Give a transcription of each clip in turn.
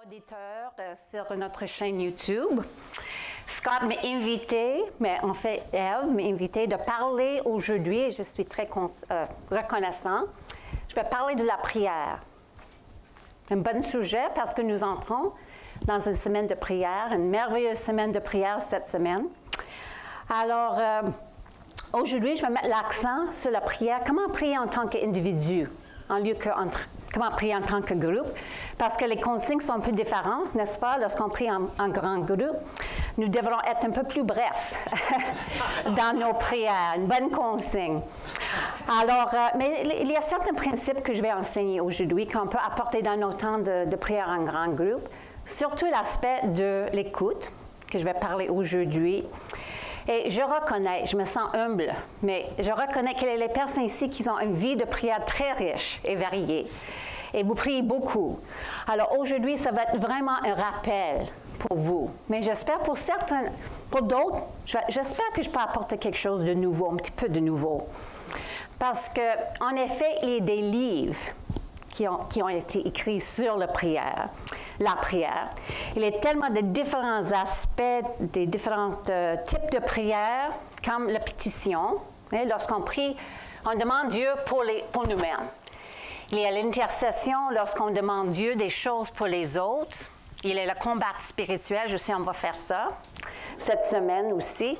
auditeurs sur notre chaîne YouTube. Scott m'a invité, mais en fait Eve m'a invité de parler aujourd'hui et je suis très reconnaissant. Je vais parler de la prière. Un bon sujet parce que nous entrons dans une semaine de prière, une merveilleuse semaine de prière cette semaine. Alors, aujourd'hui, je vais mettre l'accent sur la prière. Comment prier en tant qu'individu, en lieu que comment prier en tant que groupe, parce que les consignes sont un peu différentes, n'est-ce pas? Lorsqu'on prie en grand groupe, nous devrons être un peu plus brefs dans nos prières, une bonne consigne. Alors, mais il y a certains principes que je vais enseigner aujourd'hui qu'on peut apporter dans nos temps de prière en grand groupe, surtout l'aspect de l'écoute, que je vais parler aujourd'hui. Et je reconnais, je me sens humble, mais je reconnais qu'il y a les personnes ici qui ont une vie de prière très riche et variée. Et vous priez beaucoup. Alors aujourd'hui, ça va être vraiment un rappel pour vous. Mais j'espère pour certains, pour d'autres, j'espère que je peux apporter quelque chose de nouveau, un petit peu de nouveau. Parce qu'en effet, il y a des livres qui ont été écrits sur la prière. Il y a tellement de différents aspects, des différents types de prière, comme la pétition. Lorsqu'on prie, on demande Dieu pour nous-mêmes. Il y a l'intercession lorsqu'on demande Dieu des choses pour les autres. Il y a le combat spirituel, je sais, on va faire ça cette semaine aussi.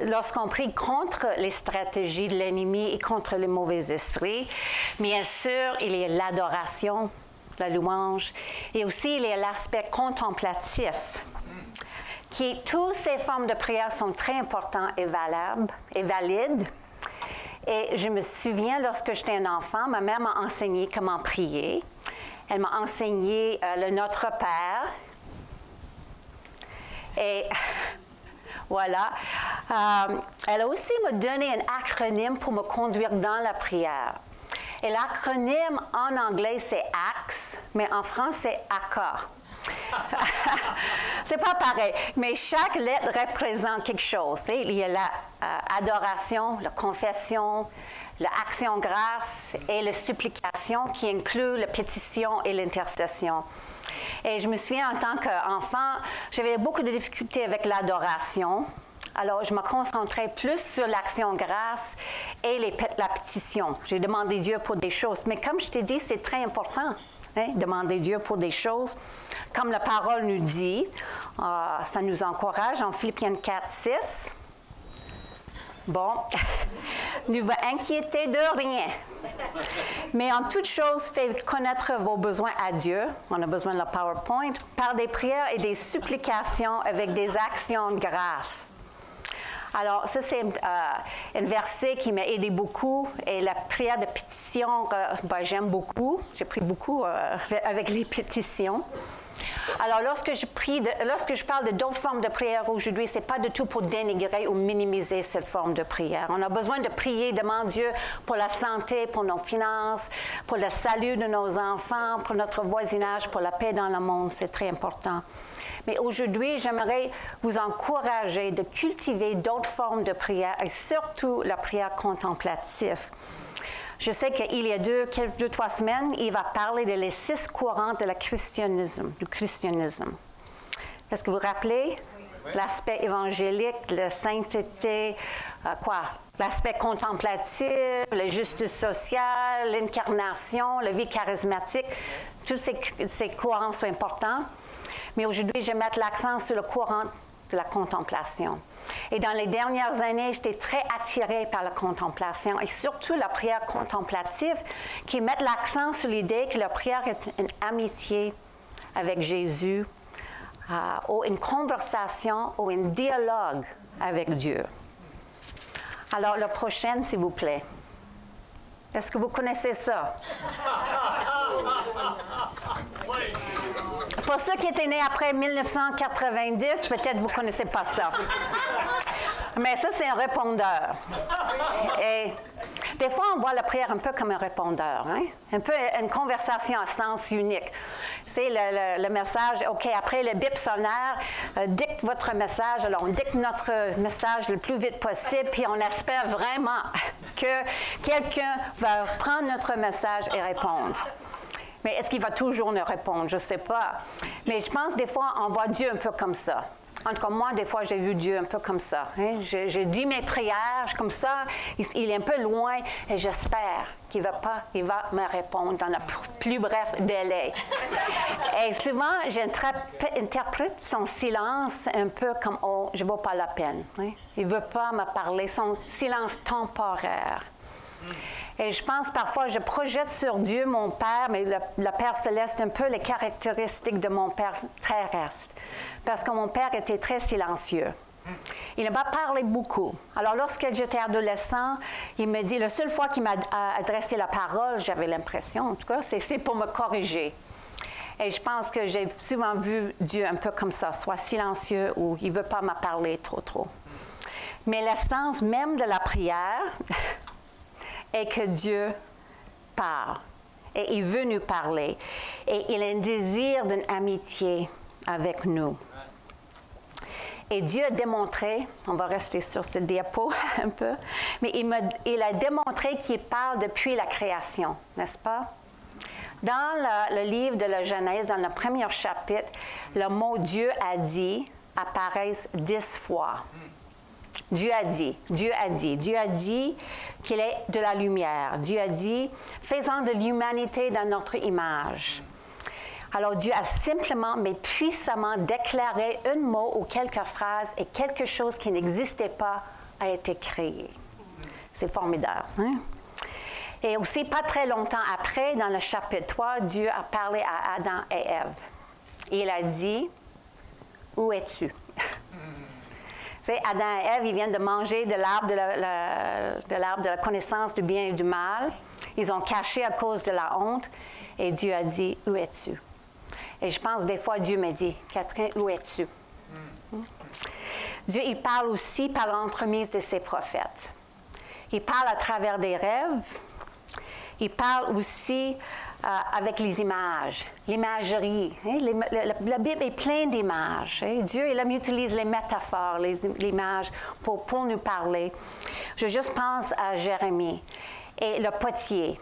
Lorsqu'on prie contre les stratégies de l'ennemi et contre les mauvais esprits, bien sûr, il y a l'adoration, la louange, et aussi il y a l'aspect contemplatif. Toutes ces formes de prière sont très importantes et valides. Et je me souviens, lorsque j'étais un enfant, ma mère m'a enseigné comment prier. Elle m'a enseigné le Notre Père. Et voilà. Elle a aussi me donné un acronyme pour me conduire dans la prière. Et l'acronyme en anglais, c'est ACTS, mais en français, ACA. C'est pas pareil, mais chaque lettre représente quelque chose. Il y a l'adoration, la confession, l'action grâce et la supplication qui inclut la pétition et l'intercession. Et je me souviens, en tant qu'enfant, j'avais beaucoup de difficultés avec l'adoration. Alors, je me concentrais plus sur l'action grâce et la pétition. J'ai demandé Dieu pour des choses. Mais comme je t'ai dit, c'est très important, demander Dieu pour des choses. Comme la parole nous dit, ça nous encourage en Philippiens 4, 6. Bon, ne vous inquiétez de rien. Mais en toute chose, faites connaître vos besoins à Dieu. On a besoin de la PowerPoint. Par des prières et des supplications avec des actions de grâce. Alors, ça, c'est un verset qui m'a aidé beaucoup. Et la prière de pétition, j'aime beaucoup. J'ai pris beaucoup avec les pétitions. Alors, lorsque je parle de d'autres formes de prière aujourd'hui, ce n'est pas du tout pour dénigrer ou minimiser cette forme de prière. On a besoin de prier, demander Dieu pour la santé, pour nos finances, pour le salut de nos enfants, pour notre voisinage, pour la paix dans le monde. C'est très important. Mais aujourd'hui, j'aimerais vous encourager de cultiver d'autres formes de prière et surtout la prière contemplative. Je sais qu'il y a 2-3 semaines, il va parler de les 6 courants de du christianisme. Est-ce que vous vous rappelez? Oui. L'aspect évangélique, la sainteté, l'aspect contemplatif, la justice sociale, l'incarnation, la vie charismatique. Tous ces courants sont importants. Mais aujourd'hui, je vais mettre l'accent sur le courant de la contemplation. Et dans les dernières années, j'étais très attirée par la contemplation et surtout la prière contemplative qui met l'accent sur l'idée que la prière est une amitié avec Jésus ou une conversation ou un dialogue avec Dieu. Alors, la prochaine, s'il vous plaît. Est-ce que vous connaissez ça? Pour ceux qui étaient nés après 1990, peut-être vous ne connaissez pas ça. Mais ça, c'est un répondeur. Et des fois, on voit la prière un peu comme un répondeur, un peu une conversation à sens unique. C'est le message, OK, après le bip sonore, dicte votre message. Alors, on dicte notre message le plus vite possible, puis on espère vraiment que quelqu'un va prendre notre message et répondre. Mais est-ce qu'il va toujours nous répondre? Je ne sais pas. Mais je pense des fois, on voit Dieu un peu comme ça. En tout cas, moi, des fois, j'ai vu Dieu un peu comme ça. Hein? J'ai dit mes prières comme ça. Il est un peu loin et j'espère qu'il va me répondre dans le plus bref délai. Et souvent, j'interprète son silence un peu comme « Oh, je ne vaux pas la peine. Hein? Il ne veut pas me parler. » Son silence temporaire. Et je pense parfois, je projette sur Dieu, mon Père, mais le Père céleste, un peu les caractéristiques de mon Père terrestre. Parce que mon Père était très silencieux. Il n'a pas parlé beaucoup. Alors, lorsque j'étais adolescent, il me dit, la seule fois qu'il m'a adressé la parole, j'avais l'impression, en tout cas, c'est pour me corriger. Et je pense que j'ai souvent vu Dieu un peu comme ça, soit silencieux ou il ne veut pas me parler trop. Mais l'essence même de la prière est que Dieu parle. Et il veut nous parler. Et il a un désir d'une amitié avec nous. Et Dieu a démontré, on va rester sur cette diapo un peu, mais il a démontré qu'il parle depuis la création, n'est-ce pas? Dans le livre de la Genèse, dans le premier chapitre, le mot « Dieu a dit » apparaît 10 fois. Dieu a dit qu'il est de la lumière. Dieu a dit, faisant de l'humanité dans notre image. Alors Dieu a simplement, mais puissamment déclaré un mot ou quelques phrases et quelque chose qui n'existait pas a été créé. C'est formidable. Hein? Et aussi, pas très longtemps après, dans le chapitre 3, Dieu a parlé à Adam et Ève. Il a dit, « Où es-tu? » Adam et Ève, ils viennent de manger de l'arbre de la connaissance du bien et du mal. Ils ont caché à cause de la honte. Et Dieu a dit, « Où es-tu? » Et je pense des fois, Dieu me dit, « Catherine, où es-tu? » Dieu, il parle aussi par l'entremise de ses prophètes. Il parle à travers des rêves. Il parle aussi avec les images, l'imagerie. Hein? La Bible est pleine d'images. Hein? Dieu, il utilise les métaphores, les images pour nous parler. Je juste pense à Jérémie et le potier,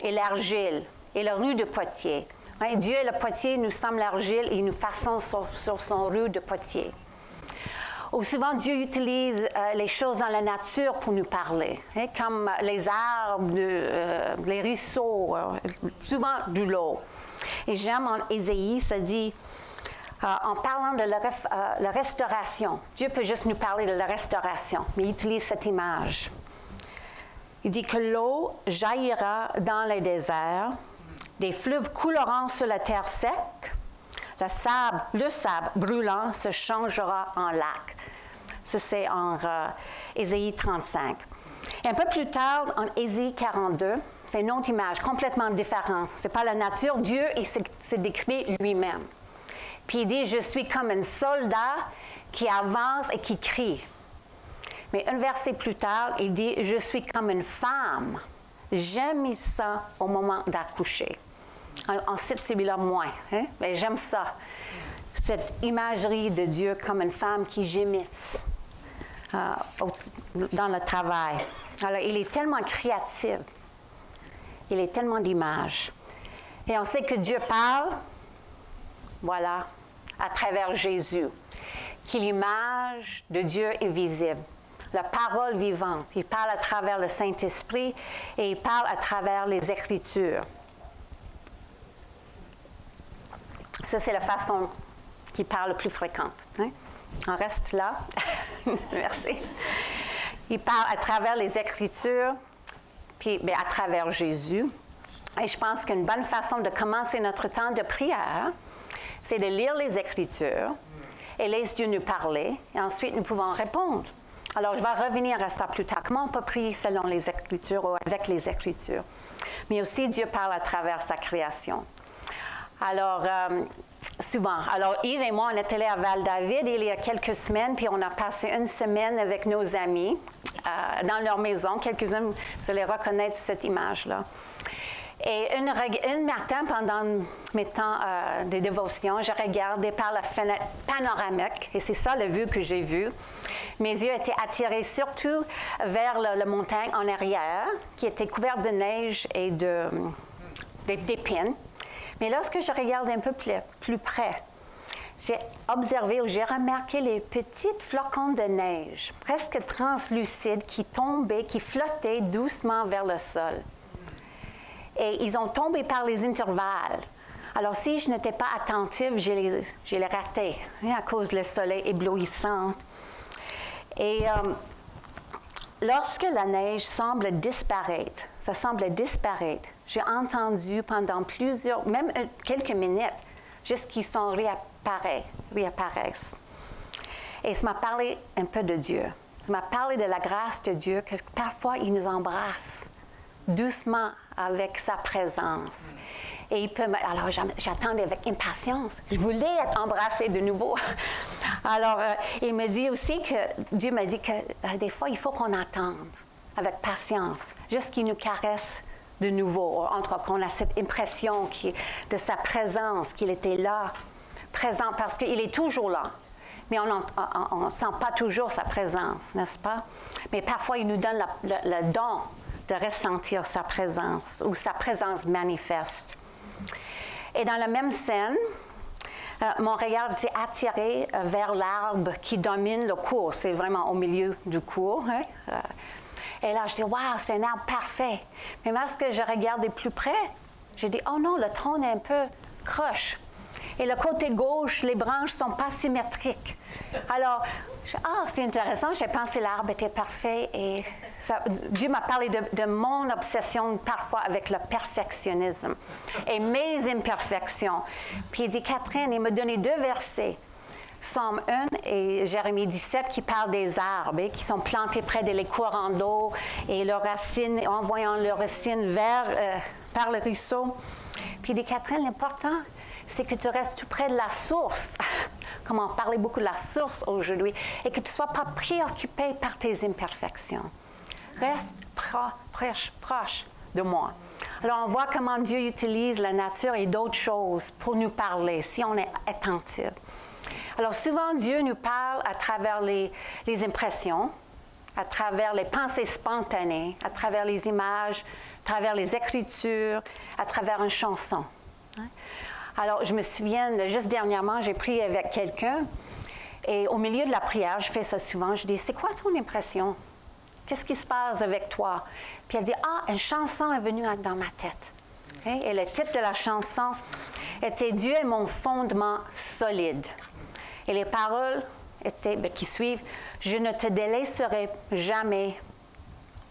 et l'argile, et le ru de potier. Hein? Dieu est le potier, nous sommes l'argile, et nous façons sur son ru de potier. Ou souvent, Dieu utilise les choses dans la nature pour nous parler, hein, comme les arbres, les ruisseaux, souvent de l'eau. Et j'aime en Ésaïe, ça dit, en parlant de la restauration, Dieu peut juste nous parler de la restauration, mais il utilise cette image. Il dit que l'eau jaillira dans les déserts, des fleuves couleront sur la terre sec, le sable brûlant se changera en lac. Ça, c'est en Ésaïe 35. Et un peu plus tard, en Ésaïe 42, c'est une autre image complètement différente. Ce n'est pas la nature. Dieu, il se décrit lui-même. Puis il dit, « Je suis comme un soldat qui avance et qui crie. » Mais un verset plus tard, il dit, « Je suis comme une femme gémissant au moment d'accoucher. » On cite celui-là moins, hein? Mais j'aime ça. Cette imagerie de Dieu comme une femme qui gémisse dans le travail. Alors, il est tellement créatif. Il est tellement d'images. Et on sait que Dieu parle, voilà, à travers Jésus. Que l'image de Dieu est visible. La parole vivante. Il parle à travers le Saint-Esprit et il parle à travers les Écritures. Ça, c'est la façon qu'il parle le plus fréquente. Hein? On reste là. Merci. Il parle à travers les Écritures, puis à travers Jésus. Et je pense qu'une bonne façon de commencer notre temps de prière, c'est de lire les Écritures et laisser Dieu nous parler, et ensuite nous pouvons répondre. Alors, je vais revenir à ça plus tard. Comment on peut prier selon les Écritures ou avec les Écritures? Mais aussi, Dieu parle à travers sa création. Alors, souvent. Alors, Yves et moi, on est allés à Val-David il y a quelques semaines, puis on a passé une semaine avec nos amis dans leur maison. Quelques-uns, vous allez reconnaître cette image-là. Et un matin, pendant mes temps de dévotion, je regardais par la fenêtre panoramique, et c'est ça le vue que j'ai vu. Mes yeux étaient attirés surtout vers la montagne en arrière, qui était couverte de neige et de des pins. Mais lorsque je regarde un peu plus près, j'ai observé ou j'ai remarqué les petites flocons de neige, presque translucides, qui tombaient, qui flottaient doucement vers le sol. Et ils ont tombé par les intervalles. Alors, si je n'étais pas attentive, je les ratais à cause du soleil éblouissant. Et lorsque la neige semble disparaître, j'ai entendu pendant même quelques minutes, juste qu'ils réapparaissent. Et ça m'a parlé un peu de Dieu. Ça m'a parlé de la grâce de Dieu, que parfois il nous embrasse doucement avec sa présence. Et il peut alors j'attendais avec impatience. Je voulais être embrassée de nouveau. Alors, il me dit aussi que Dieu m'a dit que des fois, il faut qu'on attende avec patience, juste qu'il nous caresse de nouveau. En tout cas, qu'on a cette impression de sa présence, qu'il était là, présent, parce qu'il est toujours là. Mais on ne sent pas toujours sa présence, n'est-ce pas? Mais parfois, il nous donne le don de ressentir sa présence ou sa présence manifeste. Et dans la même scène, mon regard s'est attiré vers l'arbre qui domine le cours. C'est vraiment au milieu du cours. Hein? Et là, je dis, waouh, c'est un arbre parfait. Mais lorsque je regardais plus près, j'ai dit, oh non, le tronc est un peu croche. Et le côté gauche, les branches ne sont pas symétriques. Alors, c'est intéressant, j'ai pensé que l'arbre était parfait. Et Dieu m'a parlé de mon obsession parfois avec le perfectionnisme et mes imperfections. Puis il dit, Catherine, il m'a donné 2 versets. Psaume 1 et Jérémie 17 qui parlent des arbres qui sont plantés près des courants d'eau et leurs racines, envoyant leurs racines par le ruisseau. Puis il dit, Catherine, l'important, c'est que tu restes tout près de la source, comme on parlait beaucoup de la source aujourd'hui, et que tu ne sois pas préoccupé par tes imperfections. Reste proche de moi. Alors, on voit comment Dieu utilise la nature et d'autres choses pour nous parler, si on est attentif. Alors, souvent, Dieu nous parle à travers les impressions, à travers les pensées spontanées, à travers les images, à travers les écritures, à travers une chanson. Alors, je me souviens, juste dernièrement, j'ai prié avec quelqu'un et au milieu de la prière, je fais ça souvent, je dis, c'est quoi ton impression? Qu'est-ce qui se passe avec toi? Puis elle dit, une chanson est venue dans ma tête. Okay? Et le titre de la chanson était « Dieu est mon fondement solide ». Et les paroles qui suivent, « Je ne te délaisserai jamais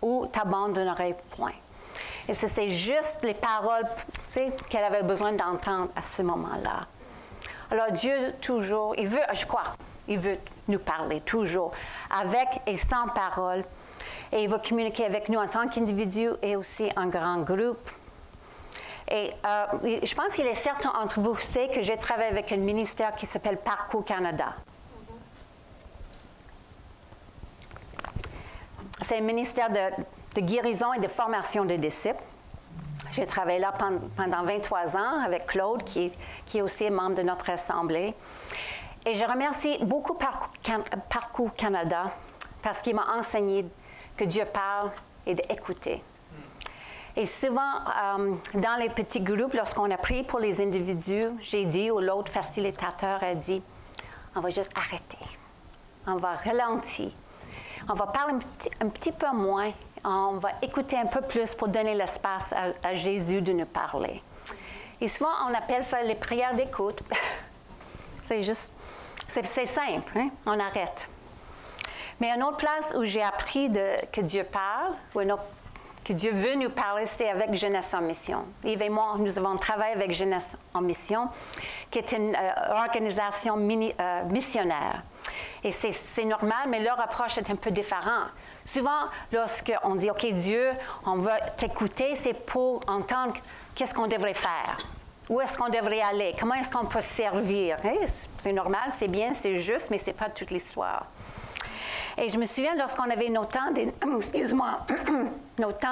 ou t'abandonnerai point ». Et c'était juste les paroles qu'elle avait besoin d'entendre à ce moment-là. Alors Dieu, toujours, il veut nous parler toujours, avec et sans parole. Et il va communiquer avec nous en tant qu'individu et aussi en grand groupe. Et je pense qu'il est certain entre vous qui savez que j'ai travaillé avec un ministère qui s'appelle Parcours Canada. C'est un ministère de guérison et de formation des disciples. J'ai travaillé là pendant 23 ans avec Claude, qui est aussi membre de notre assemblée. Et je remercie beaucoup Parcours Canada parce qu'il m'a enseigné que Dieu parle et d'écouter. Et souvent, dans les petits groupes, lorsqu'on a prié pour les individus, j'ai dit, ou l'autre facilitateur a dit, on va juste arrêter. On va ralentir. On va parler un petit peu moins. On va écouter un peu plus pour donner l'espace à Jésus de nous parler. Et souvent, on appelle ça les prières d'écoute. C'est simple, hein? On arrête. Mais une autre place où j'ai appris que Dieu parle, que Dieu veut nous parler, c'était avec Jeunesse en Mission. Yves et moi, nous avons travaillé avec Jeunesse en Mission, qui est une organisation missionnaire. Et c'est normal, mais leur approche est un peu différente. Souvent, lorsqu'on dit, OK, Dieu, on va t'écouter, c'est pour entendre qu'est-ce qu'on devrait faire. Où est-ce qu'on devrait aller? Comment est-ce qu'on peut servir? C'est normal, c'est bien, c'est juste, mais ce n'est pas toute l'histoire. Et je me souviens, lorsqu'on avait nos temps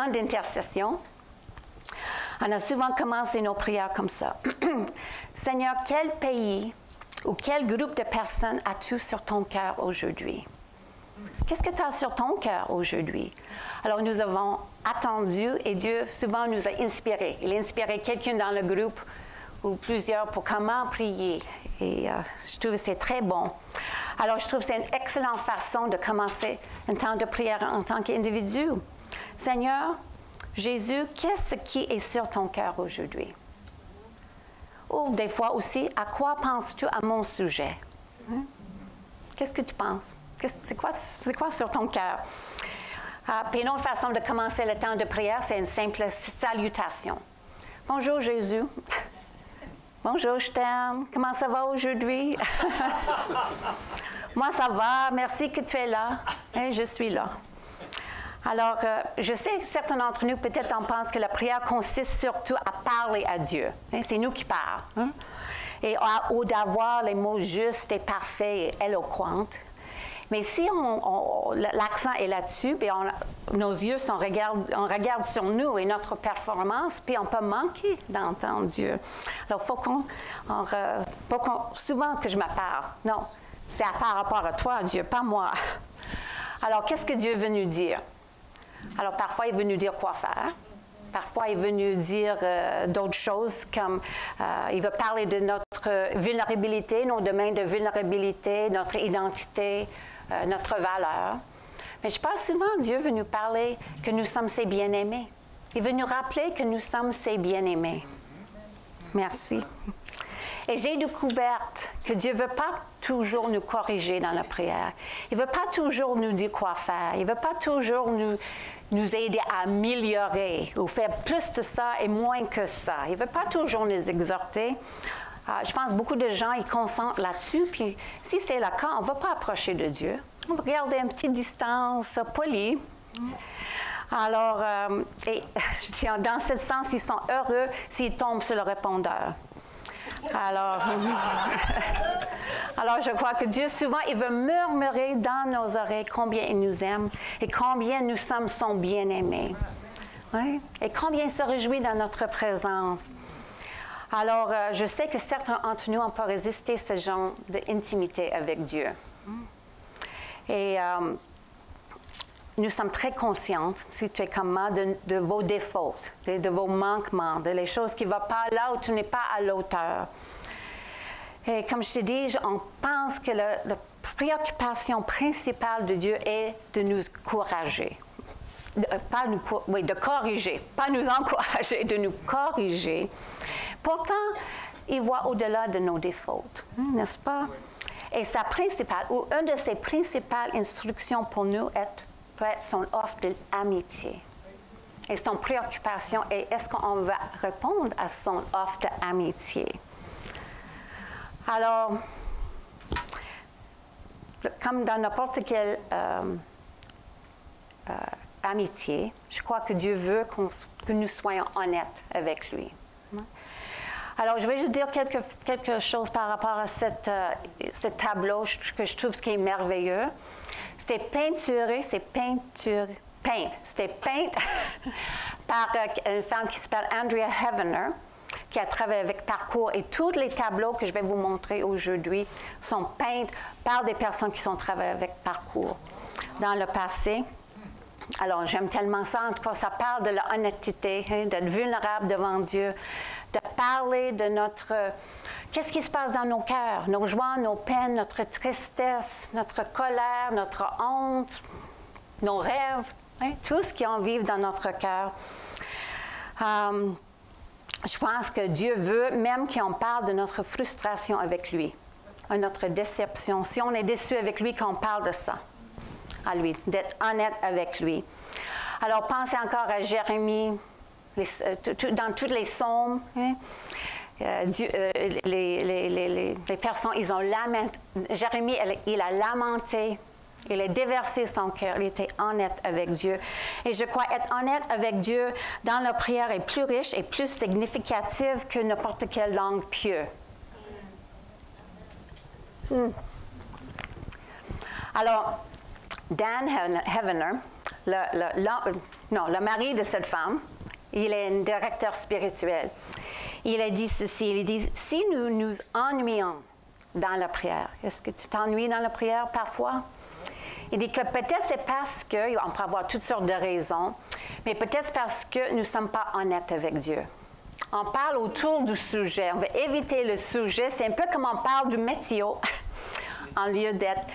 d'intercession, on a souvent commencé nos prières comme ça. Seigneur, quel pays ou quel groupe de personnes as-tu sur ton cœur aujourd'hui? Qu'est-ce que tu as sur ton cœur aujourd'hui? Alors, nous avons attendu et Dieu souvent nous a inspirés. Il a inspiré quelqu'un dans le groupe ou plusieurs pour comment prier. Et je trouve que c'est très bon. Alors, je trouve que c'est une excellente façon de commencer un temps de prière en tant qu'individu. Seigneur, Jésus, qu'est-ce qui est sur ton cœur aujourd'hui? Ou des fois aussi, à quoi penses-tu à mon sujet? Hein? Qu'est-ce que tu penses? C'est quoi sur ton cœur? Puis une autre façon de commencer le temps de prière, c'est une simple salutation. Bonjour Jésus. Bonjour, je t'aime. Comment ça va aujourd'hui? Moi, ça va. Merci que tu es là. Et je suis là. Alors, je sais que certains d'entre nous, peut-être, en pensent que la prière consiste surtout à parler à Dieu. Hein? C'est nous qui parlons. Hein? Et ou d'avoir les mots justes et parfaits et éloquents. Mais si l'accent est là-dessus, puis nos yeux on regarde sur nous et notre performance, puis on peut manquer d'entendre Dieu. Alors, souvent que je me parle. Non, c'est par rapport à toi, Dieu, pas moi. Alors, qu'est-ce que Dieu veut nous dire? Alors, parfois, il veut nous dire quoi faire. Parfois, il veut nous dire d'autres choses, comme il veut parler de notre vulnérabilité, nos domaines de vulnérabilité, notre identité, notre valeur. Mais je pense souvent, Dieu veut nous parler que nous sommes ses bien-aimés. Il veut nous rappeler que nous sommes ses bien-aimés. Merci. Et j'ai découvert que Dieu ne veut pas toujours nous corriger dans la prière. Il ne veut pas toujours nous dire quoi faire. Il ne veut pas toujours nous aider à améliorer ou faire plus de ça et moins que ça. Il ne veut pas toujours nous exhorter. Je pense que beaucoup de gens ils concentrent là-dessus. Puis si c'est le cas, on ne va pas approcher de Dieu. On va garder une petite distance polie. Alors, dans ce sens, ils sont heureux s'ils tombent sur le répondeur. Alors, je crois que Dieu, souvent, il veut murmurer dans nos oreilles combien il nous aime et combien nous sommes son bien-aimé. Oui? Et combien il se réjouit dans notre présence. Alors, je sais que certains d'entre nous, on peut résister ce genre d'intimité avec Dieu. Et nous sommes très conscientes, si tu es comme moi, de vos défauts, de vos manquements, de les choses qui ne vont pas là où tu n'es pas à l'auteur. Et comme je te dis, on pense que la préoccupation principale de Dieu est de nous encourager. De corriger, pas nous encourager, de nous corriger. Pourtant, il voit au-delà de nos défauts, n'est-ce pas? Et sa principale, ou une de ses principales instructions pour nous peut être son offre d'amitié. Et son préoccupation est, est-ce qu'on va répondre à son offre d'amitié? Alors, comme dans n'importe quelle amitié, je crois que Dieu veut que nous soyons honnêtes avec lui. Alors, je vais juste dire quelque chose par rapport à ce tableau que je trouve qui est merveilleux. C'était peint par une femme qui s'appelle Andrea Heavener, qui a travaillé avec Parcours. Et tous les tableaux que je vais vous montrer aujourd'hui sont peints par des personnes qui sont travaillées avec Parcours dans le passé. Alors, j'aime tellement ça. En tout cas, ça parle de l'honnêteté, d'être vulnérable devant Dieu, de parler de qu'est-ce qui se passe dans nos cœurs, nos joies, nos peines, notre tristesse, notre colère, notre honte, nos rêves, tout ce qui en vit dans notre cœur. Je pense que Dieu veut même qu'on parle de notre frustration avec lui, de notre déception. Si on est déçu avec lui, qu'on parle de ça à lui, d'être honnête avec lui. Alors, pensez encore à Jérémie, dans tous les psaumes. Les personnes, ils ont lamenté. Jérémie, il a lamenté. Il a déversé son cœur. Il était honnête avec Dieu. Et je crois être honnête avec Dieu dans la prière est plus riche et plus significative que n'importe quelle langue pieuse. Alors, Dan Heavener, le mari de cette femme, il est un directeur spirituel. Il a dit ceci, il dit, si nous nous ennuyons dans la prière, est-ce que tu t'ennuies dans la prière parfois? Il dit que peut-être c'est parce que, on peut avoir toutes sortes de raisons, mais peut-être parce que nous ne sommes pas honnêtes avec Dieu. On parle autour du sujet, on veut éviter le sujet, c'est un peu comme on parle du météo, en lieu d'être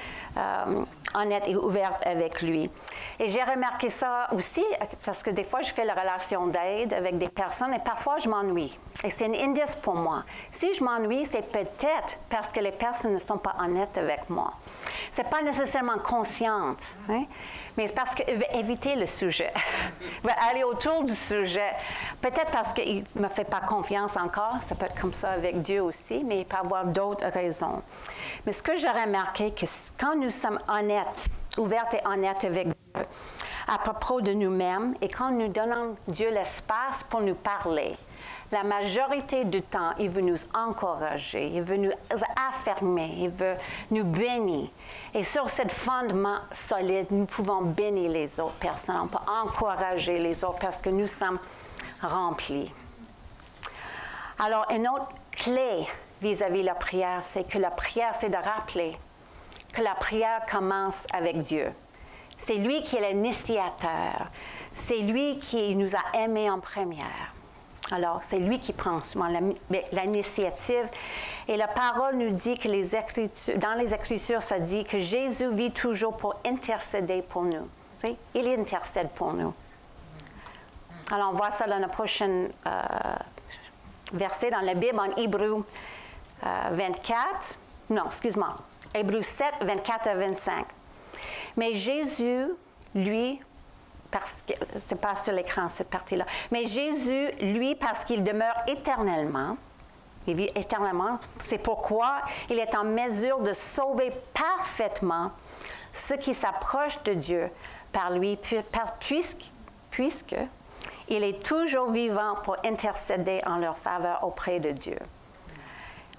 honnête et ouverte avec lui. Et j'ai remarqué ça aussi, parce que des fois, je fais la relation d'aide avec des personnes et parfois, je m'ennuie. Et c'est un indice pour moi. Si je m'ennuie, c'est peut-être parce que les personnes ne sont pas honnêtes avec moi. Ce n'est pas nécessairement consciente, hein? Mais c'est parce qu'elle veut éviter le sujet. Elle veut aller autour du sujet. Peut-être parce qu'il ne me fait pas confiance encore. Ça peut être comme ça avec Dieu aussi, mais il peut y avoir d'autres raisons. Mais ce que j'ai remarqué, que quand nous sommes honnêtes, ouvertes et honnêtes avec Dieu, à propos de nous-mêmes, et quand nous donnons Dieu l'espace pour nous parler, la majorité du temps, il veut nous encourager, il veut nous affirmer, il veut nous bénir. Et sur ce fondement solide, nous pouvons bénir les autres personnes, on peut encourager les autres parce que nous sommes remplis. Alors, une autre clé vis-à-vis de la prière, c'est que la prière, c'est de rappeler que la prière commence avec Dieu. C'est lui qui est l'initiateur. C'est lui qui nous a aimés en première. Alors, c'est lui qui prend souvent l'initiative. Et la parole nous dit que dans les Écritures, ça dit que Jésus vit toujours pour intercéder pour nous. Il intercède pour nous. Alors, on voit ça dans le prochain verset dans la Bible, en Hébreux 24. Non, excuse-moi. Hébreux 7, 24 à 25. Mais Jésus, lui, parce que c'est pas sur l'écran cette partie-là, mais Jésus, lui, parce qu'il demeure éternellement, il vit éternellement, c'est pourquoi il est en mesure de sauver parfaitement ceux qui s'approchent de Dieu par lui, puisque il est toujours vivant pour intercéder en leur faveur auprès de Dieu.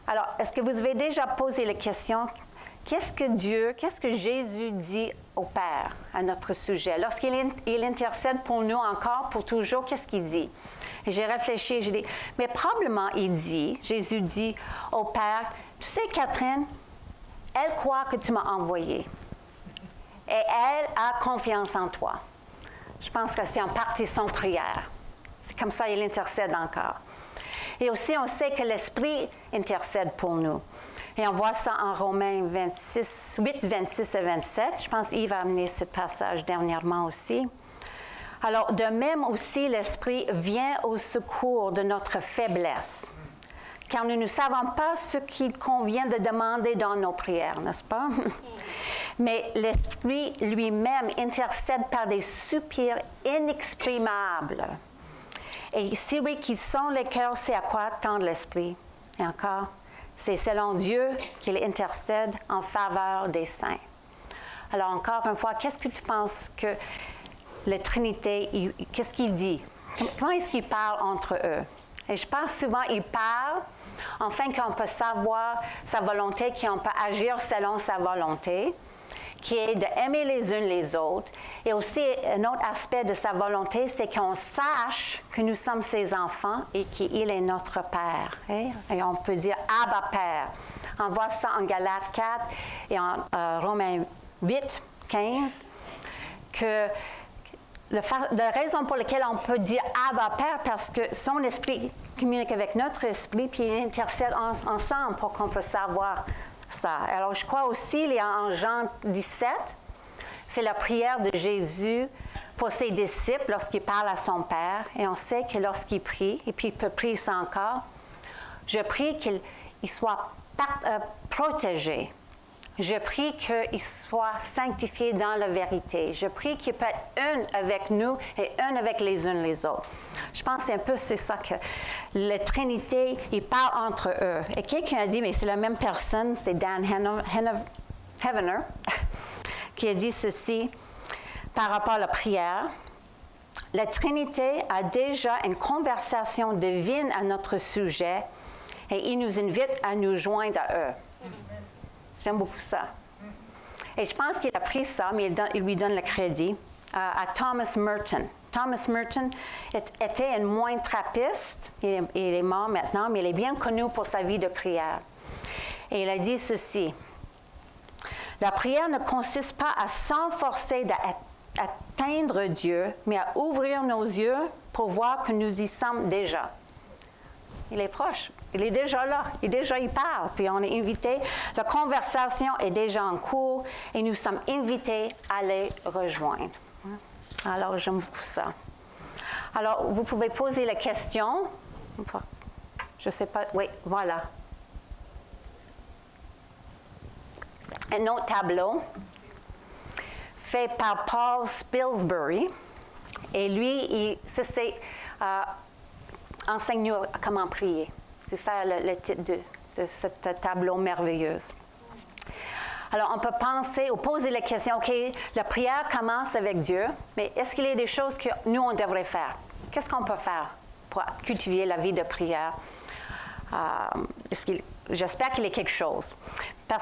Alors, est-ce que vous avez déjà posé la question, qu'est-ce que Jésus dit au Père à notre sujet? Lorsqu'il intercède pour nous encore, pour toujours, qu'est-ce qu'il dit? Et j'ai réfléchi, j'ai dit, mais probablement Jésus dit au Père, tu sais Catherine, elle croit que tu m'as envoyé. Et elle a confiance en toi. Je pense que c'est en partie son prière. C'est comme ça qu'il intercède encore. Et aussi, on sait que l'Esprit intercède pour nous. Et on voit ça en Romains 8, 26 et 27. Je pense qu'Yves a amené ce passage dernièrement aussi. Alors, de même aussi, l'Esprit vient au secours de notre faiblesse. Car nous ne savons pas ce qu'il convient de demander dans nos prières, n'est-ce pas? Mais l'Esprit lui-même intercède par des soupirs inexprimables. Et celui qui sent les cœurs, c'est à quoi tend l'Esprit. Et encore, c'est selon Dieu qu'il intercède en faveur des saints. Alors encore une fois, qu'est-ce que tu penses que la Trinité, qu'est-ce qu'il dit? Comment est-ce qu'il parle entre eux? Et je pense souvent qu'il parle afin qu'on peut savoir sa volonté, qu'on peut agir selon sa volonté, qui est d'aimer les uns les autres. Et aussi, un autre aspect de sa volonté, c'est qu'on sache que nous sommes ses enfants et qu'il est notre Père. Et on peut dire « Abba, Père ». On voit ça en Galates 4 et en Romains 8, 15, que la raison pour laquelle on peut dire « Abba, Père », parce que son esprit communique avec notre esprit, puis il intercède ensemble pour qu'on puisse savoir ça. Alors, je crois aussi, il y a en Jean 17, c'est la prière de Jésus pour ses disciples lorsqu'il parle à son Père. Et on sait que lorsqu'il prie, et puis il peut prier ça encore, je prie qu'il soit protégé. Je prie qu'il soit sanctifié dans la vérité. Je prie qu'il peut être un avec nous et un avec les uns les autres. Je pense que c'est ça que la Trinité, ils parlent entre eux. Et quelqu'un a dit, mais c'est la même personne, c'est Dan Heavener, qui a dit ceci par rapport à la prière. La Trinité a déjà une conversation divine à notre sujet et il nous invite à nous joindre à eux. J'aime beaucoup ça. Et je pense qu'il a pris ça, mais il lui donne le crédit à Thomas Merton. Thomas Merton était un moine trappiste. Il est mort maintenant, mais il est bien connu pour sa vie de prière. Et il a dit ceci. La prière ne consiste pas à s'enforcer d'atteindre Dieu, mais à ouvrir nos yeux pour voir que nous y sommes déjà. Il est proche. Il est déjà là. Il parle. Puis on est invité. La conversation est déjà en cours et nous sommes invités à les rejoindre. Alors, j'aime beaucoup ça. Alors, vous pouvez poser la question. Je ne sais pas. Oui, voilà. Un autre tableau fait par Paul Spilsbury. Et lui, c'est enseigne-nous comment prier. C'est ça le titre de ce tableau merveilleux. Alors, on peut penser ou poser la question, OK, la prière commence avec Dieu, mais est-ce qu'il y a des choses que nous, on devrait faire? Qu'est-ce qu'on peut faire pour cultiver la vie de prière? J'espère qu'il y a quelque chose.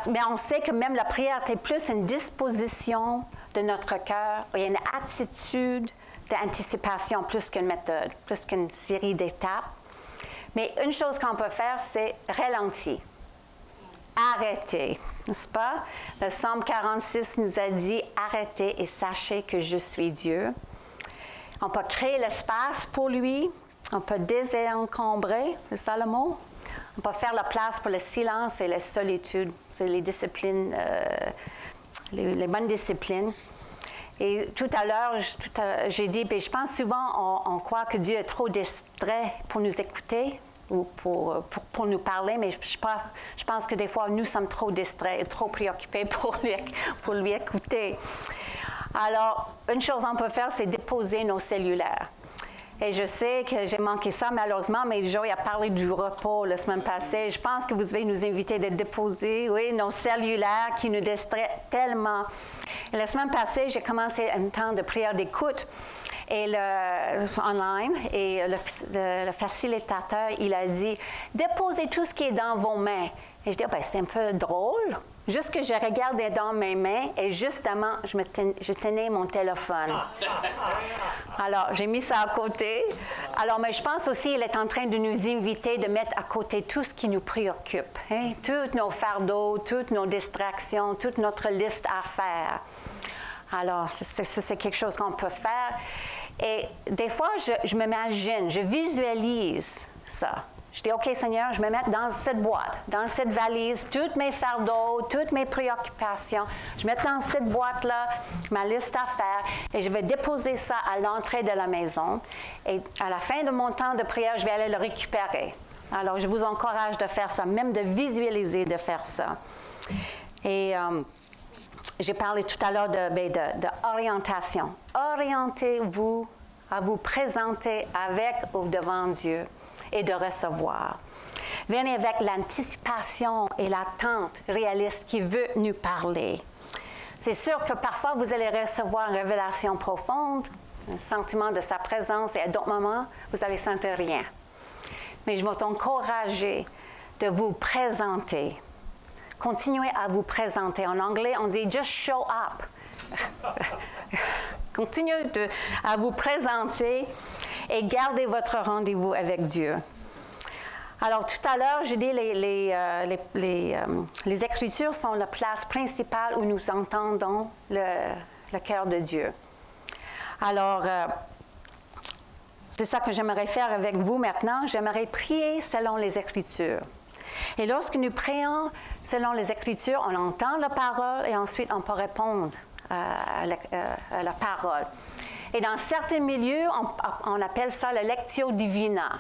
Mais on sait que même la prière est plus une disposition de notre cœur, il y a une attitude d'anticipation plus qu'une méthode, plus qu'une série d'étapes. Mais une chose qu'on peut faire, c'est ralentir. Arrêtez, n'est-ce pas? Le Psaume 46 nous a dit « Arrêtez et sachez que je suis Dieu ». On peut créer l'espace pour lui, on peut désencombrer, c'est ça le mot? On peut faire la place pour le silence et la solitude. C'est les disciplines, les bonnes disciplines. Et tout à l'heure, j'ai dit, je pense souvent on croit que Dieu est trop distrait pour nous écouter ou pour nous parler, mais je pense que des fois, nous sommes trop distraits et trop préoccupés pour lui écouter. Alors, une chose qu'on peut faire, c'est déposer nos cellulaires. Et je sais que j'ai manqué ça malheureusement, mais Joey a parlé du repos la semaine passée. Je pense que vous devez nous inviter de déposer, nos cellulaires qui nous distraient tellement. Et la semaine passée, j'ai commencé un temps de prière d'écoute online, et le facilitateur, il a dit « Déposez tout ce qui est dans vos mains ». Et je dis c'est un peu drôle. Juste que je regardais dans mes mains et justement, je tenais mon téléphone. Alors, j'ai mis ça à côté. Alors, mais je pense aussi qu'il est en train de nous inviter de mettre à côté tout ce qui nous préoccupe. Hein? Tous nos fardeaux, toutes nos distractions, toute notre liste à faire. Alors, c'est quelque chose qu'on peut faire. Et des fois, je m'imagine, je visualise ça. Je dis, OK, Seigneur, je me mets dans cette boîte, dans cette valise, tous mes fardeaux, toutes mes préoccupations. Je mets dans cette boîte-là ma liste à faire et je vais déposer ça à l'entrée de la maison. Et à la fin de mon temps de prière, je vais aller le récupérer. Alors, je vous encourage de faire ça, même de visualiser, de faire ça. Et j'ai parlé tout à l'heure d'orientation. Orientez-vous à vous présenter avec ou devant Dieu et de recevoir. Venez avec l'anticipation et l'attente réaliste qui veut nous parler. C'est sûr que parfois, vous allez recevoir une révélation profonde, un sentiment de sa présence, et à d'autres moments, vous allez sentir rien. Mais je vous encourage de vous présenter. Continuez à vous présenter. En anglais, on dit « just show up ». Continuez à vous présenter et gardez votre rendez-vous avec Dieu. Alors, tout à l'heure, j'ai dit les Écritures sont la place principale où nous entendons le cœur de Dieu. Alors, c'est ça que j'aimerais faire avec vous maintenant. J'aimerais prier selon les Écritures. Et lorsque nous prions selon les Écritures, on entend la parole et ensuite on peut répondre à la parole. Et dans certains milieux, on appelle ça la lectio divina.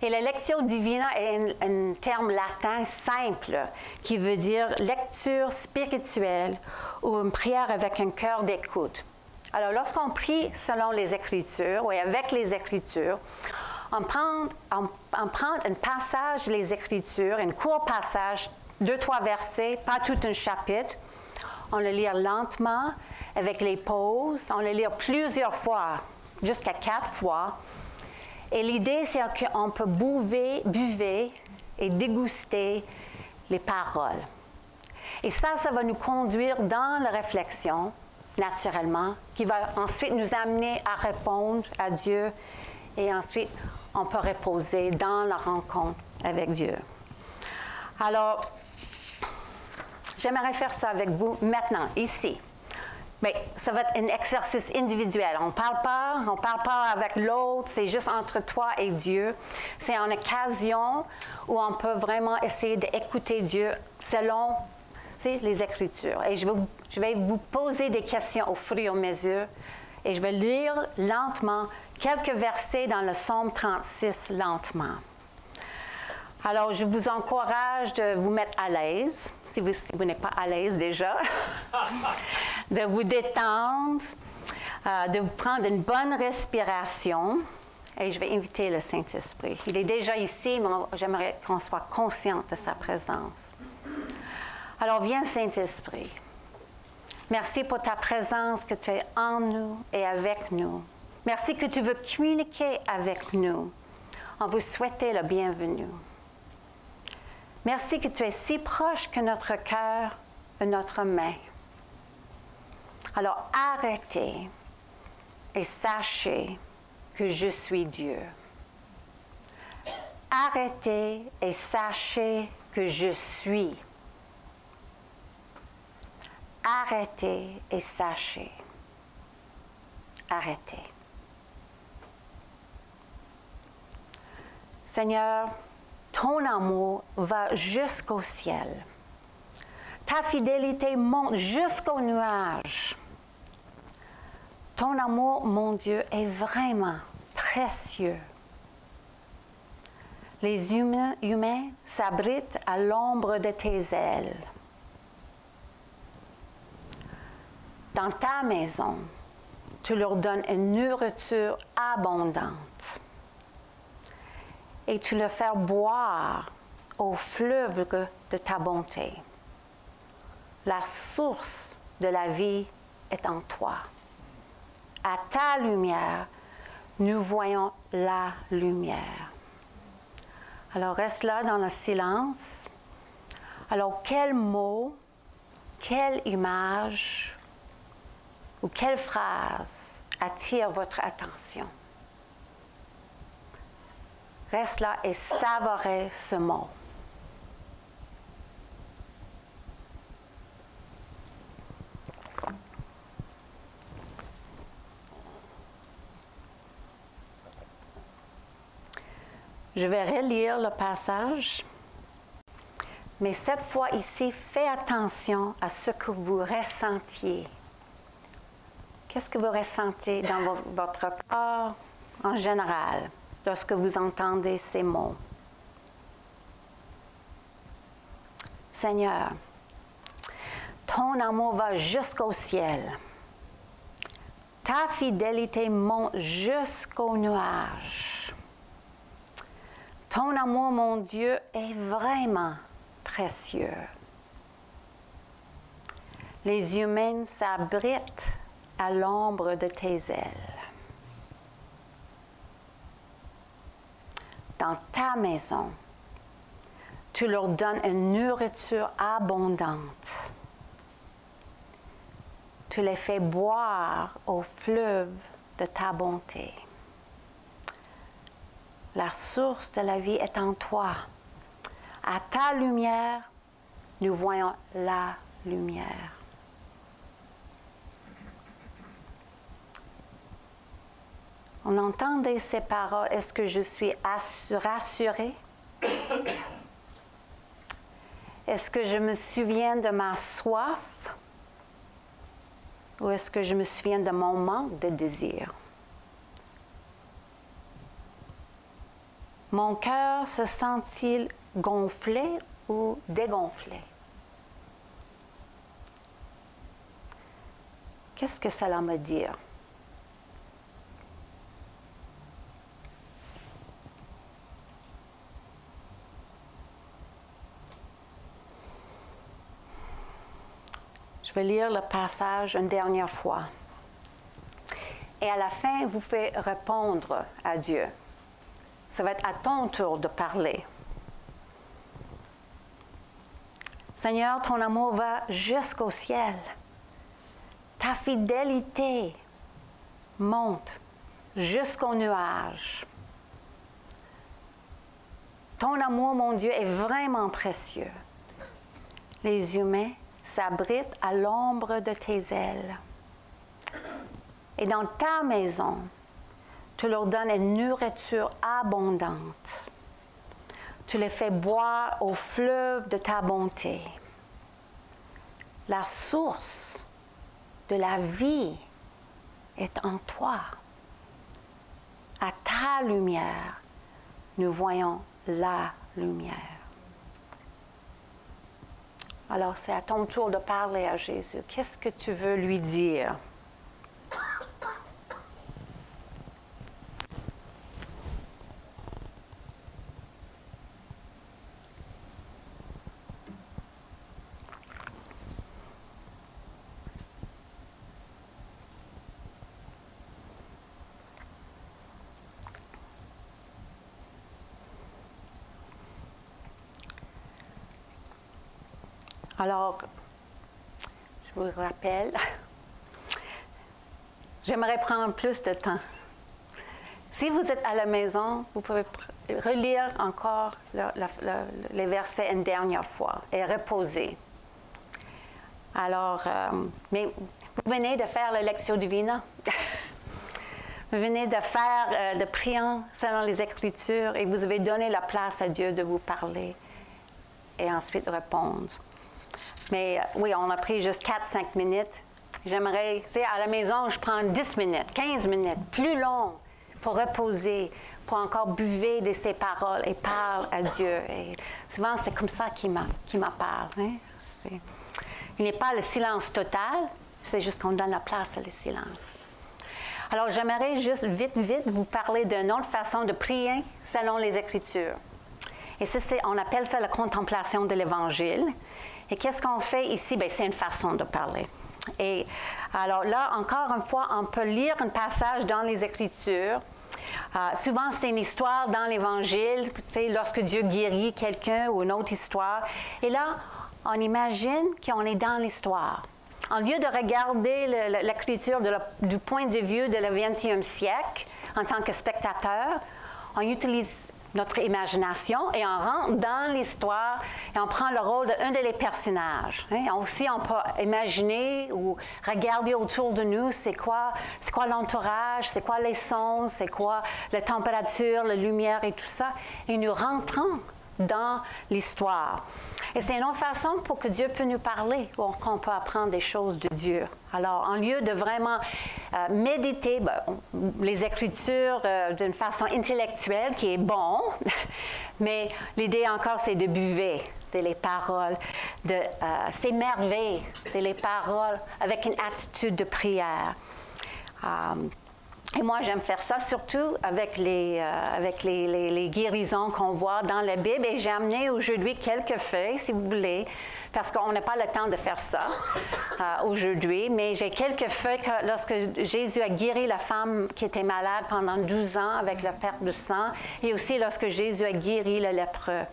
Et la lectio divina est un terme latin simple qui veut dire lecture spirituelle ou une prière avec un cœur d'écoute. Alors, lorsqu'on prie selon les Écritures ou avec les Écritures, on prend un passage des Écritures, un court passage, 2-3 versets, pas tout un chapitre. On le lit lentement, avec les pauses. On le lit plusieurs fois, jusqu'à 4 fois. Et l'idée, c'est qu'on peut buver et déguster les paroles. Et ça va nous conduire dans la réflexion, naturellement, qui va ensuite nous amener à répondre à Dieu. Et ensuite, on peut reposer dans la rencontre avec Dieu. Alors, j'aimerais faire ça avec vous maintenant, ici. Mais ça va être un exercice individuel. On ne parle pas avec l'autre, c'est juste entre toi et Dieu. C'est une occasion où on peut vraiment essayer d'écouter Dieu selon les Écritures. Et je vais vous poser des questions au fur et à mesure. Et je vais lire lentement quelques versets dans le Psaume 36 lentement. Alors, je vous encourage de vous mettre à l'aise, si vous n'êtes pas à l'aise déjà, de vous détendre, de vous prendre une bonne respiration. Et je vais inviter le Saint-Esprit. Il est déjà ici, mais j'aimerais qu'on soit conscient de sa présence. Alors, viens, Saint-Esprit. Merci pour ta présence, que tu es en nous et avec nous. Merci que tu veux communiquer avec nous. On vous souhaite le bienvenu. Merci que tu es si proche que notre cœur et notre main. Alors arrêtez et sachez que je suis Dieu. Arrêtez et sachez que je suis. Arrêtez et sachez. Arrêtez. Seigneur, ton amour va jusqu'au ciel. Ta fidélité monte jusqu'aux nuages. Ton amour, mon Dieu, est vraiment précieux. Les humains s'abritent à l'ombre de tes ailes. Dans ta maison, tu leur donnes une nourriture abondante. Et tu leur fais boire au fleuve de ta bonté. La source de la vie est en toi. À ta lumière, nous voyons la lumière. Alors reste là dans le silence. Alors quel mot, quelle image ou quelle phrase attire votre attention? Reste là et savourez ce mot. Je vais relire le passage, mais cette fois ici, faites attention à ce que vous ressentiez. Qu'est-ce que vous ressentez dans votre corps en général lorsque vous entendez ces mots? Seigneur, ton amour va jusqu'au ciel. Ta fidélité monte jusqu'aux nuages. Ton amour, mon Dieu, est vraiment précieux. Les humains s'abritent à l'ombre de tes ailes. Dans ta maison, tu leur donnes une nourriture abondante. Tu les fais boire au fleuve de ta bonté. La source de la vie est en toi. À ta lumière, nous voyons la lumière. On entendait ces paroles. Est-ce que je suis rassurée? Est-ce que je me souviens de ma soif? Ou est-ce que je me souviens de mon manque de désir? Mon cœur se sent-il gonflé ou dégonflé? Qu'est-ce que cela me dit? Je vais lire le passage une dernière fois. Et à la fin, vous pouvez répondre à Dieu. Ça va être à ton tour de parler. Seigneur, ton amour va jusqu'au ciel. Ta fidélité monte jusqu'aux nuages. Ton amour, mon Dieu, est vraiment précieux. Les humains s'abritent à l'ombre de tes ailes. Et dans ta maison, tu leur donnes une nourriture abondante. Tu les fais boire au fleuve de ta bonté. La source de la vie est en toi. À ta lumière, nous voyons la lumière. Alors, c'est à ton tour de parler à Jésus. Qu'est-ce que tu veux lui dire? Alors, je vous rappelle, j'aimerais prendre plus de temps. Si vous êtes à la maison, vous pouvez relire encore les versets une dernière fois et reposer. Alors, mais vous venez de faire la Lectio Divina. Vous venez de faire, de prier selon les Écritures et vous avez donné la place à Dieu de vous parler et ensuite répondre. Mais oui, on a pris juste 4-5 minutes. J'aimerais, tu sais, à la maison, je prends 10 minutes, 15 minutes, plus long, pour reposer, pour encore buver de ses paroles et parle à Dieu. Et souvent, c'est comme ça qu'il m'en parle. Hein? Il n'est pas le silence total, c'est juste qu'on donne la place à le silence. Alors, j'aimerais juste vite vous parler d'une autre façon de prier selon les Écritures. Et ça, on appelle ça la contemplation de l'Évangile. Et qu'est-ce qu'on fait ici? Bien, c'est une façon de parler. Et alors là, encore une fois, on peut lire un passage dans les Écritures. Souvent, c'est une histoire dans l'Évangile, tu sais, lorsque Dieu guérit quelqu'un ou une autre histoire. Et là, on imagine qu'on est dans l'histoire. En lieu de regarder l'Écriture du point de vue de le 20e siècle, en tant que spectateur, on utilise notre imagination et on rentre dans l'histoire et on prend le rôle d'un des personnages. Hein? Aussi, on peut imaginer ou regarder autour de nous c'est quoi l'entourage, c'est quoi les sons, c'est quoi la température, la lumière et tout ça. Et nous rentrons dans l'histoire. Et c'est une autre façon pour que Dieu puisse nous parler, qu'on peut apprendre des choses de Dieu. Alors, en lieu de vraiment méditer les Écritures d'une façon intellectuelle, qui est bon, mais l'idée encore, c'est de buver les paroles, de s'émerveiller les paroles avec une attitude de prière. Et moi, j'aime faire ça, surtout avec les guérisons qu'on voit dans la Bible. Et j'ai amené aujourd'hui quelques feuilles, si vous voulez, parce qu'on n'a pas le temps de faire ça aujourd'hui. Mais j'ai quelques feuilles que lorsque Jésus a guéri la femme qui était malade pendant 12 ans avec la perte de sang, et aussi lorsque Jésus a guéri le lépreux.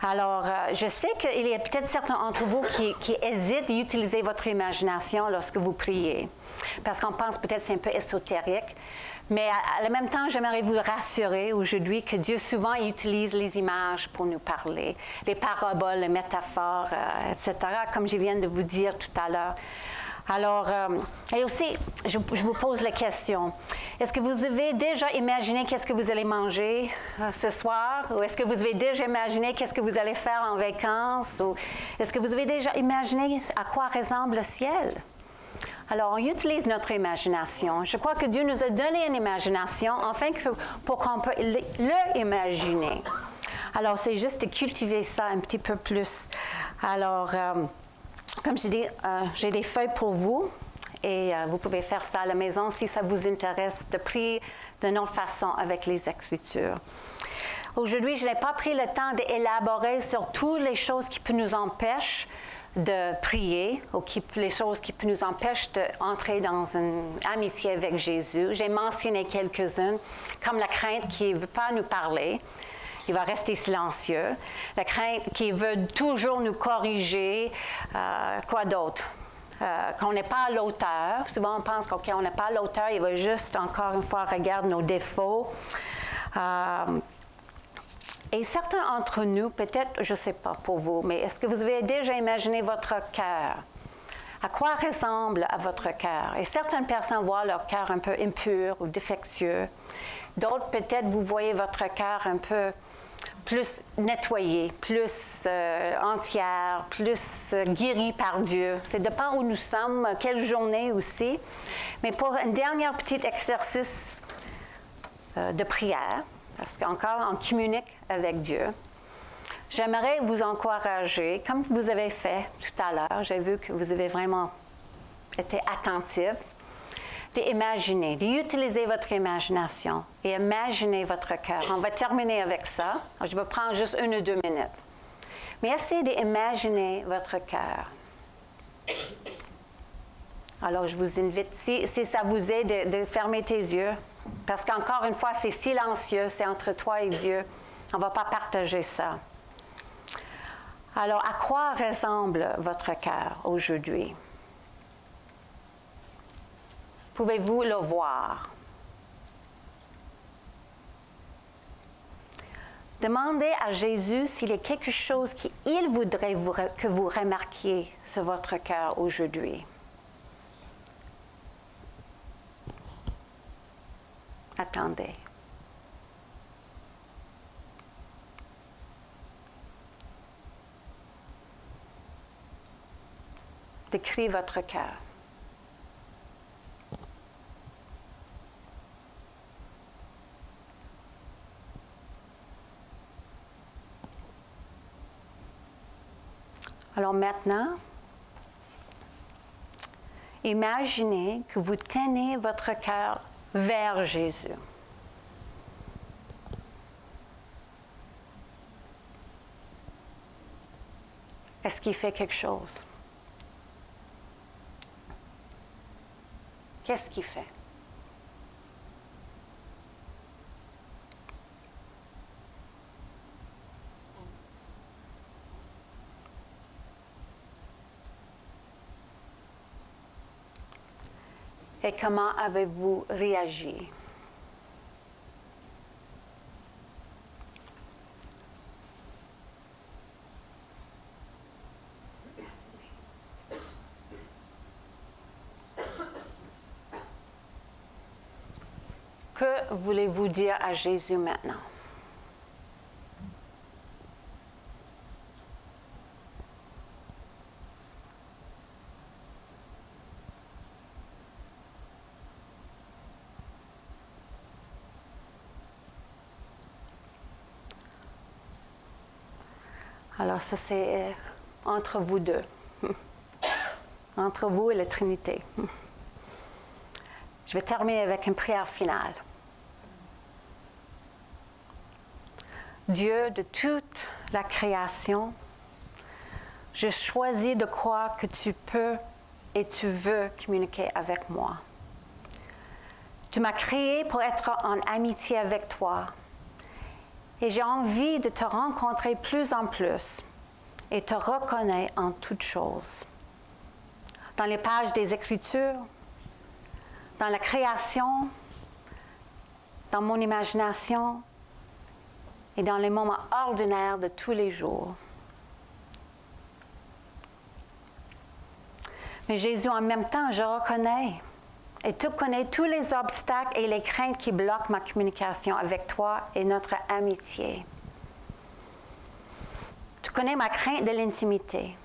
Alors, je sais qu'il y a peut-être certains d'entre vous qui hésitent d'utiliser votre imagination lorsque vous priez, parce qu'on pense peut-être que c'est un peu ésotérique. Mais en même temps, j'aimerais vous rassurer aujourd'hui que Dieu souvent utilise les images pour nous parler, les paraboles, les métaphores, etc., comme je viens de vous dire tout à l'heure. Alors, et aussi, je vous pose la question, est-ce que vous avez déjà imaginé qu'est-ce que vous allez manger ce soir? Ou est-ce que vous avez déjà imaginé qu'est-ce que vous allez faire en vacances? Ou est-ce que vous avez déjà imaginé à quoi ressemble le ciel? Alors, on utilise notre imagination. Je crois que Dieu nous a donné une imagination, afin pour qu'on puisse l'imaginer. Alors, c'est juste de cultiver ça un petit peu plus. Alors, comme je dis, j'ai des feuilles pour vous et vous pouvez faire ça à la maison si ça vous intéresse de prier d'une autre façon avec les Écritures. Aujourd'hui, je n'ai pas pris le temps d'élaborer sur toutes les choses qui peuvent nous empêcher de prier ou les choses qui peuvent nous empêcher d'entrer dans une amitié avec Jésus. J'ai mentionné quelques-unes, comme la crainte qui ne veut pas nous parler. Il va rester silencieux. La crainte qui veut toujours nous corriger. Quoi d'autre? Qu'on n'est pas à l'auteur. Souvent, on pense qu'on n'est pas à l'auteur. Il va juste, encore une fois, regarder nos défauts. Et certains d'entre nous, peut-être, je ne sais pas pour vous, mais est-ce que vous avez déjà imaginé votre cœur? À quoi ressemble à votre cœur? Et certaines personnes voient leur cœur un peu impur ou défectueux. D'autres, peut-être, vous voyez votre cœur un peu plus nettoyé, plus entière, plus guéri par Dieu. Ça dépend où nous sommes, quelle journée aussi. Mais pour un dernier petit exercice de prière, parce qu'encore on communique avec Dieu, j'aimerais vous encourager, comme vous avez fait tout à l'heure, j'ai vu que vous avez vraiment été attentifs, d'imaginer, d'utiliser votre imagination et imaginer votre cœur. On va terminer avec ça. Je vais prendre juste 1 ou 2 minutes. Mais essayez d'imaginer votre cœur. Alors, je vous invite, si ça vous aide, de fermer tes yeux, parce qu'encore une fois, c'est silencieux, c'est entre toi et Dieu. On ne va pas partager ça. Alors, à quoi ressemble votre cœur aujourd'hui? Pouvez-vous le voir? Demandez à Jésus s'il y a quelque chose qu'il voudrait que vous remarquiez sur votre cœur aujourd'hui. Attendez. Décrivez votre cœur. Alors maintenant, imaginez que vous tenez votre cœur vers Jésus. Est-ce qu'il fait quelque chose? Qu'est-ce qu'il fait? Et comment avez-vous réagi? Que voulez-vous dire à Jésus maintenant? Alors, ça, c'est entre vous deux. Entre vous et la Trinité. Je vais terminer avec une prière finale. Dieu de toute la création, je choisis de croire que tu peux et tu veux communiquer avec moi. Tu m'as créé pour être en amitié avec toi. Et j'ai envie de te rencontrer plus en plus et te reconnaître en toutes choses. Dans les pages des Écritures, dans la création, dans mon imagination et dans les moments ordinaires de tous les jours. Mais Jésus, en même temps, je reconnais et tu connais tous les obstacles et les craintes qui bloquent ma communication avec toi et notre amitié. Tu connais ma crainte de l'intimité,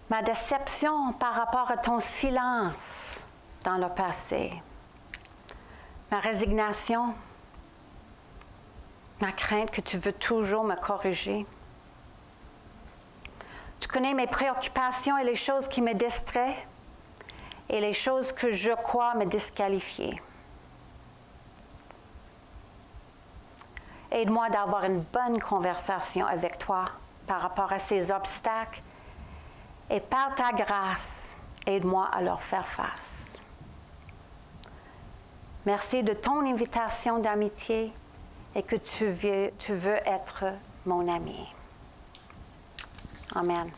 ma déception par rapport à ton silence dans le passé, ma résignation, ma crainte que tu veux toujours me corriger. Tu connais mes préoccupations et les choses qui me distraient et les choses que je crois me disqualifier. Aide-moi d'avoir une bonne conversation avec toi par rapport à ces obstacles et par ta grâce, aide-moi à leur faire face. Merci de ton invitation d'amitié et que tu veux être mon ami. Amen.